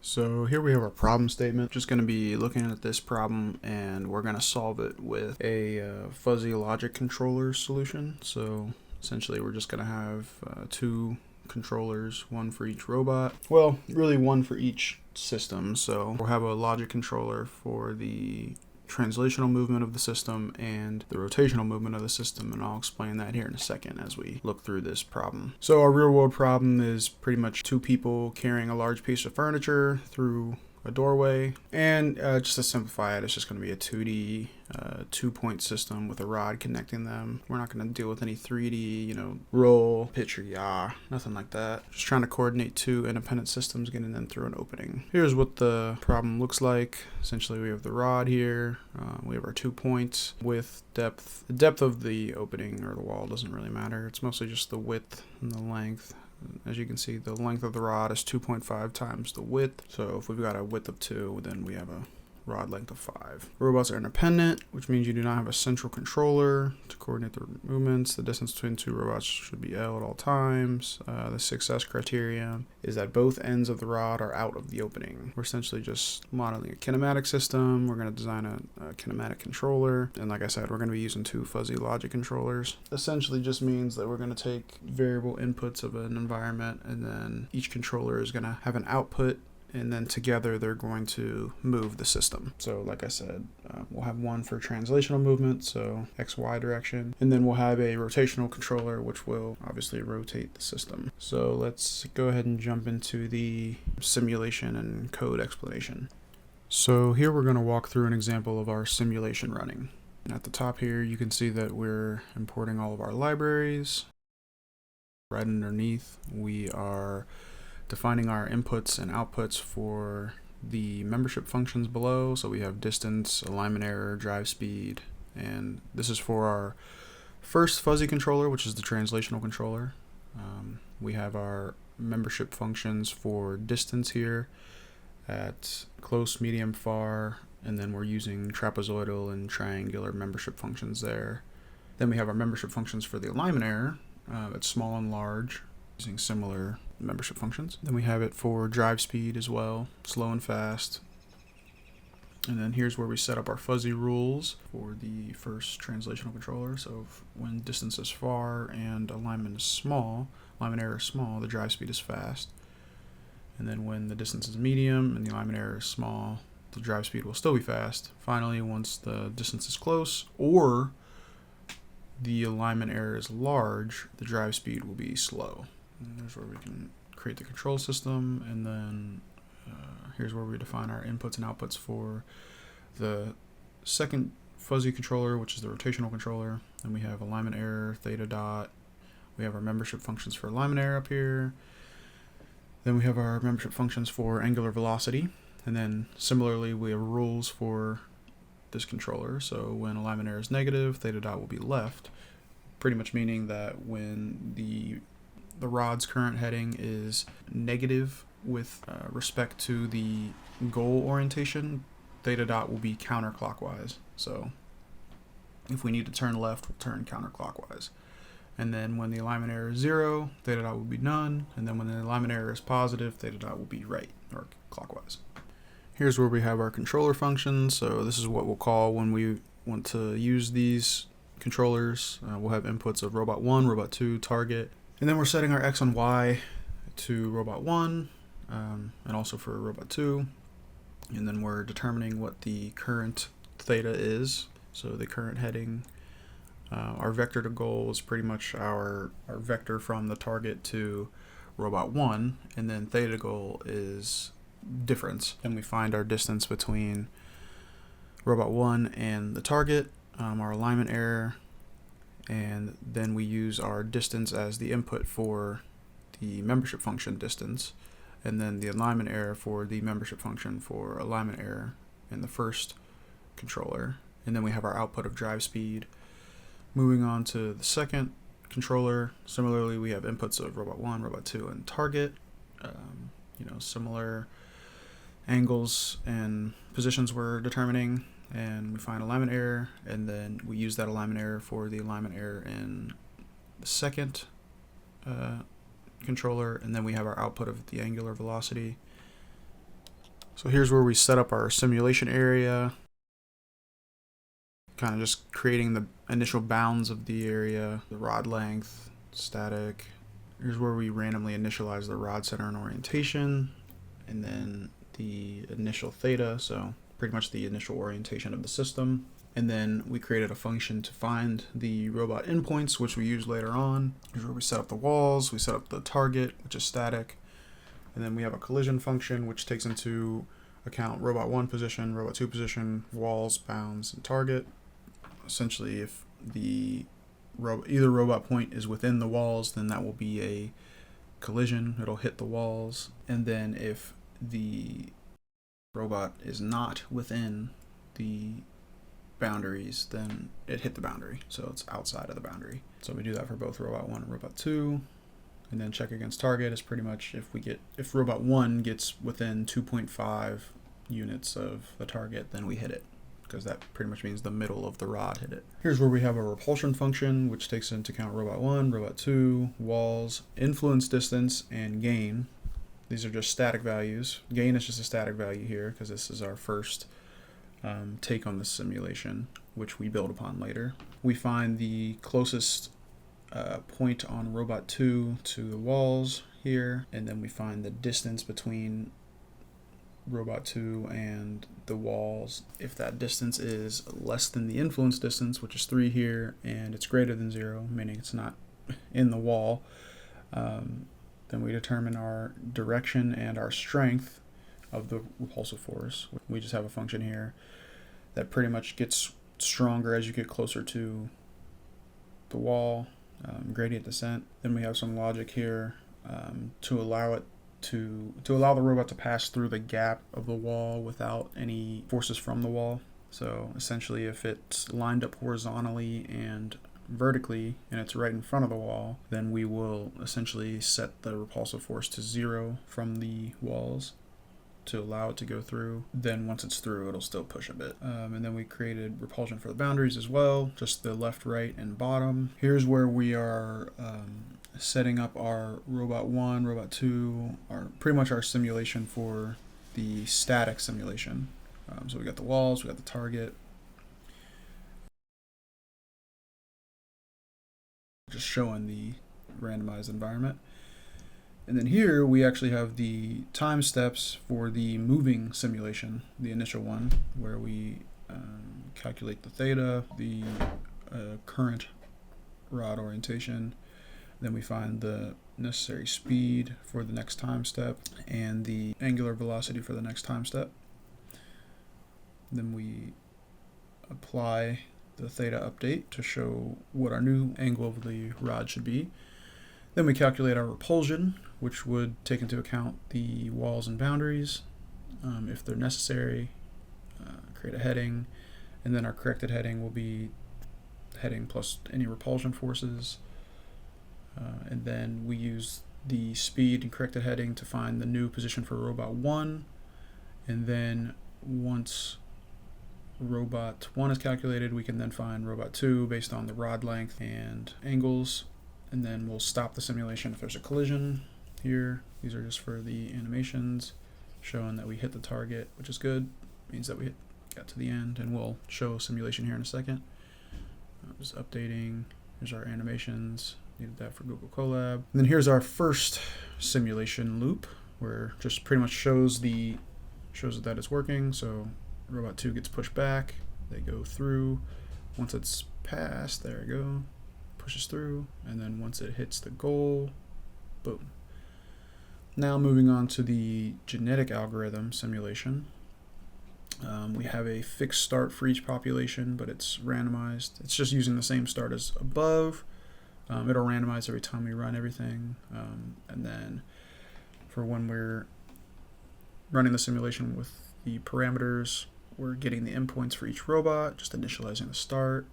So here we have our problem statement. Just going to be looking at this problem and we're going to solve it with a fuzzy logic controller solution. So essentially we're just going to have two controllers, one for each robot. Well, really one for each system. So we'll have a logic controller for the translational movement of the system and the rotational movement of the system, and I'll explain that here in a second as we look through this problem. So our real world problem is pretty much two people carrying a large piece of furniture through a doorway, and just to simplify it, it's just going to be a 2D two-point system with a rod connecting them. We're not going to deal with any 3D, roll, pitch, or yaw, nothing like that. Just trying to coordinate two independent systems, getting them through an opening. Here's what the problem looks like. Essentially, we have the rod here. We have our 2 points, width, depth. The depth of the opening or the wall doesn't really matter. It's mostly just the width and the length. As you can see, the length of the rod is 2.5 times the width. So if we've got a width of 2, then we have a rod length of 5. Robots are independent, which means you do not have a central controller to coordinate their movements. The distance between two robots should be L at all times. The success criterion is that both ends of the rod are out of the opening. We're essentially just modeling a kinematic system. We're going to design a kinematic controller. And like I said, we're going to be using two fuzzy logic controllers. Essentially just means that we're going to take variable inputs of an environment, and then each controller is going to have an output, and then together they're going to move the system. So like I said, we'll have one for translational movement, so XY direction, and then we'll have a rotational controller which will obviously rotate the system. So let's go ahead and jump into the simulation and code explanation. So here we're going to walk through an example of our simulation running. At the top here you can see that we're importing all of our libraries. Right underneath we are defining our inputs and outputs for the membership functions below. So we have distance, alignment error, drive speed, and this is for our first fuzzy controller, which is the translational controller. We have our membership functions for distance here at close, medium, far, and then we're using trapezoidal and triangular membership functions there. Then we have our membership functions for the alignment error at small and large, using similar membership functions. Then we have it for drive speed as well, slow and fast. And then here's where we set up our fuzzy rules for the first translational controller. So when distance is far and alignment error is small, the drive speed is fast. And then when the distance is medium and the alignment error is small, the drive speed will still be fast. Finally, once the distance is close or the alignment error is large, the drive speed will be slow. And there's where we can create the control system, and then here's where we define our inputs and outputs for the second fuzzy controller, which is the rotational controller. And we have alignment error, theta dot. We have our membership functions for alignment error up here. Then we have our membership functions for angular velocity. And then similarly, we have rules for this controller. So when alignment error is negative, theta dot will be left, pretty much meaning that when the rod's current heading is negative with respect to the goal orientation, theta dot will be counterclockwise. So if we need to turn left, we'll turn counterclockwise. And then when the alignment error is 0, theta dot will be none. And then when the alignment error is positive, theta dot will be right, or clockwise. Here's where we have our controller functions. So this is what we'll call when we want to use these controllers. We'll have inputs of robot 1, robot 2, target. And then we're setting our X and Y to robot 1 and also for robot 2. And then we're determining what the current theta is. So the current heading, our vector to goal is pretty much our vector from the target to robot 1. And then theta to goal is difference. And we find our distance between robot 1 and the target, our alignment error, and then we use our distance as the input for the membership function distance, and then the alignment error for the membership function for alignment error in the first controller. And then we have our output of drive speed. Moving on to the second controller, similarly we have inputs of robot 1, robot 2, and target. Similar angles and positions we're determining, and we find alignment error, and then we use that alignment error for the alignment error in the second controller, and then we have our output of the angular velocity. So here's where we set up our simulation area, kind of just creating the initial bounds of the area, the rod length, static. Here's where we randomly initialize the rod center and orientation, and then the initial theta, so pretty much the initial orientation of the system. And then we created a function to find the robot endpoints, which we use later on. Here's where we set up the walls, we set up the target, which is static. And then we have a collision function, which takes into account robot 1 position, robot 2 position, walls, bounds, and target. Essentially, if the either robot point is within the walls, then that will be a collision. It'll hit the walls. And then if the robot is not within the boundaries, then it hit the boundary, so it's outside of the boundary. So we do that for both robot 1 and robot 2. And then check against target is pretty much if robot 1 gets within 2.5 units of the target, then we hit it, because that pretty much means the middle of the rod hit it. Here's where we have a repulsion function, which takes into account robot 1, robot 2, walls, influence distance, and gain. These are just static values. Gain is just a static value here, because this is our first take on the simulation, which we build upon later. We find the closest point on robot 2 to the walls here, and then we find the distance between robot 2 and the walls. If that distance is less than the influence distance, which is 3 here, and it's greater than 0, meaning it's not in the wall, then we determine our direction and our strength of the repulsive force. We just have a function here that pretty much gets stronger as you get closer to the wall, gradient descent. Then we have some logic here to allow the robot to pass through the gap of the wall without any forces from the wall. So essentially, if it's lined up horizontally and vertically and it's right in front of the wall, then we will essentially set the repulsive force to 0 from the walls to allow it to go through. Then once it's through, it'll still push a bit. And then we created repulsion for the boundaries as well, just the left, right, and bottom. Here's where we are setting up our robot 1, robot 2, pretty much our simulation for the static simulation. So we got the walls, we got the target. Just showing the randomized environment. And then here we actually have the time steps for the moving simulation, the initial one, where we calculate the theta, the current rod orientation. Then we find the necessary speed for the next time step and the angular velocity for the next time step. Then we apply the theta update to show what our new angle of the rod should be. Then we calculate our repulsion, which would take into account the walls and boundaries, if they're necessary, create a heading, and then our corrected heading will be heading plus any repulsion forces. And then we use the speed and corrected heading to find the new position for robot 1. And then once robot 1 is calculated, we can then find robot 2 based on the rod length and angles. And then we'll stop the simulation if there's a collision here. These are just for the animations, showing that we hit the target, which is good. Means that we got to the end, and we'll show a simulation here in a second. Just updating. Here's our animations. Needed that for Google Colab. And then here's our first simulation loop, where just pretty much shows that it's working. So robot 2 gets pushed back. They go through. Once it's passed, there we go. Pushes through, and then once it hits the goal, boom. Now moving on to the genetic algorithm simulation. We have a fixed start for each population, but it's randomized. It's just using the same start as above. It'll randomize every time we run everything. And then for when we're running the simulation with the parameters, we're getting the endpoints for each robot, just initializing the start.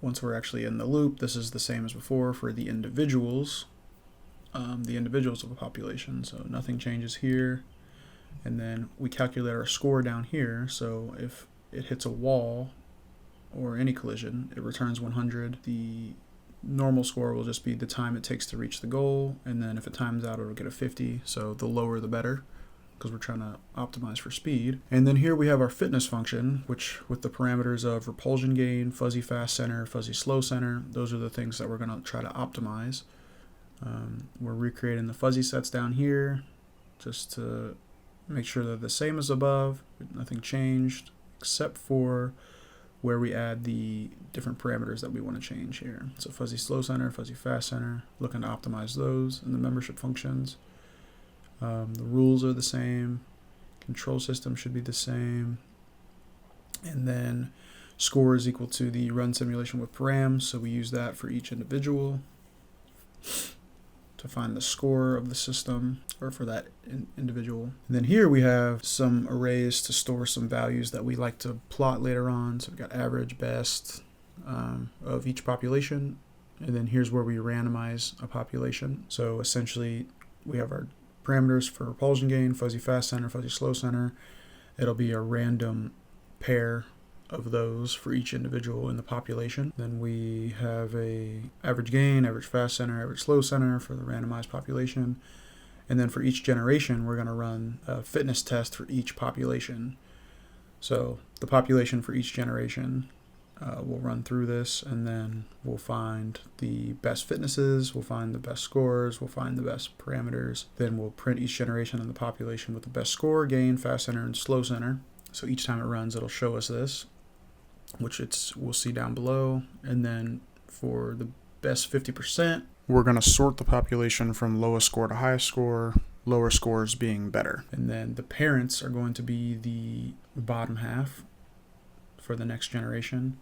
Once we're actually in the loop, this is the same as before for the individuals of a population, so nothing changes here. And then we calculate our score down here, so if it hits a wall or any collision, it returns 100. The normal score will just be the time it takes to reach the goal, and then if it times out, it'll get a 50, so the lower the better. because we're trying to optimize for speed. And then here we have our fitness function, which with the parameters of repulsion gain, fuzzy fast center, fuzzy slow center, those are the things that we're going to try to optimize. We're recreating the fuzzy sets down here just to make sure they're the same as above. Nothing changed except for where we add the different parameters that we want to change here. So fuzzy slow center, fuzzy fast center, looking to optimize those in the membership functions. The rules are the same. Control system should be the same. And then score is equal to the run simulation with params. So we use that for each individual to find the score of the system, or for that individual. And then here we have some arrays to store some values that we like to plot later on. So we've got average, best of each population. And then here's where we randomize a population. So essentially we have our parameters for repulsion gain, fuzzy fast center, fuzzy slow center. It'll be a random pair of those for each individual in the population. Then we have a average gain, average fast center, average slow center for the randomized population. And then for each generation, we're going to run a fitness test for each population. So the population for each generation, we'll run through this, and then we'll find the best fitnesses, we'll find the best scores, we'll find the best parameters. Then we'll print each generation in the population with the best score, gain, fast center, and slow center. So each time it runs, it'll show us this, which we'll see down below. And then for the best 50%, we're going to sort the population from lowest score to highest score, lower scores being better. And then the parents are going to be the bottom half for the next generation.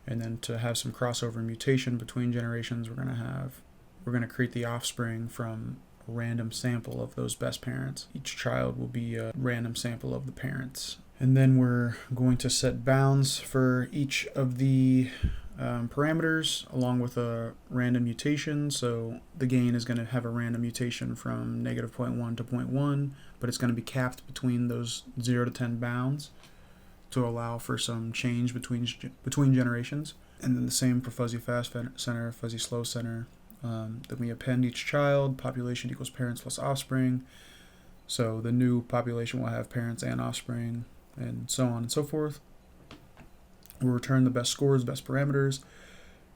And then to have some crossover mutation between generations, we're going to create the offspring from a random sample of those best parents. Each child will be a random sample of the parents. And then we're going to set bounds for each of the parameters along with a random mutation. So the gain is going to have a random mutation from negative 0.1 to 0.1, but it's going to be capped between those 0 to 10 bounds to allow for some change between generations. And then the same for fuzzy fast center, fuzzy slow center. Then we append each child, population equals parents plus offspring. So the new population will have parents and offspring, and so on and so forth. We'll return the best scores, best parameters,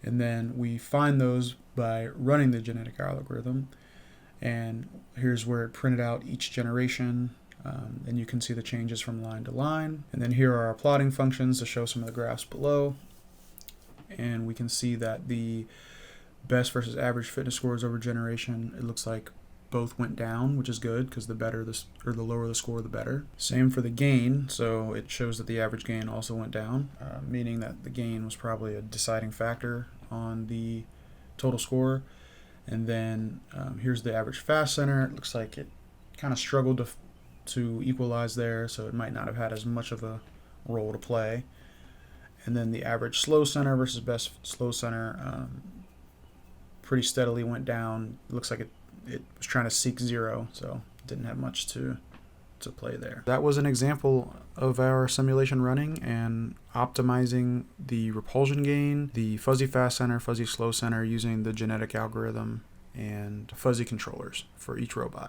and then we find those by running the genetic algorithm. And here's where it printed out each generation. And you can see the changes from line to line. And then here are our plotting functions to show some of the graphs below. And we can see that the best versus average fitness scores over generation, it looks like both went down, which is good because the lower the score, the better. Same for the gain. So it shows that the average gain also went down, meaning that the gain was probably a deciding factor on the total score. And then here's the average fast center. It looks like it kind of struggled to equalize there, so it might not have had as much of a role to play. And then the average slow center versus best slow center pretty steadily went down. It looks like it was trying to seek 0, so it didn't have much to play there. That was an example of our simulation running and optimizing the repulsion gain, the fuzzy fast center, fuzzy slow center using the genetic algorithm and fuzzy controllers for each robot.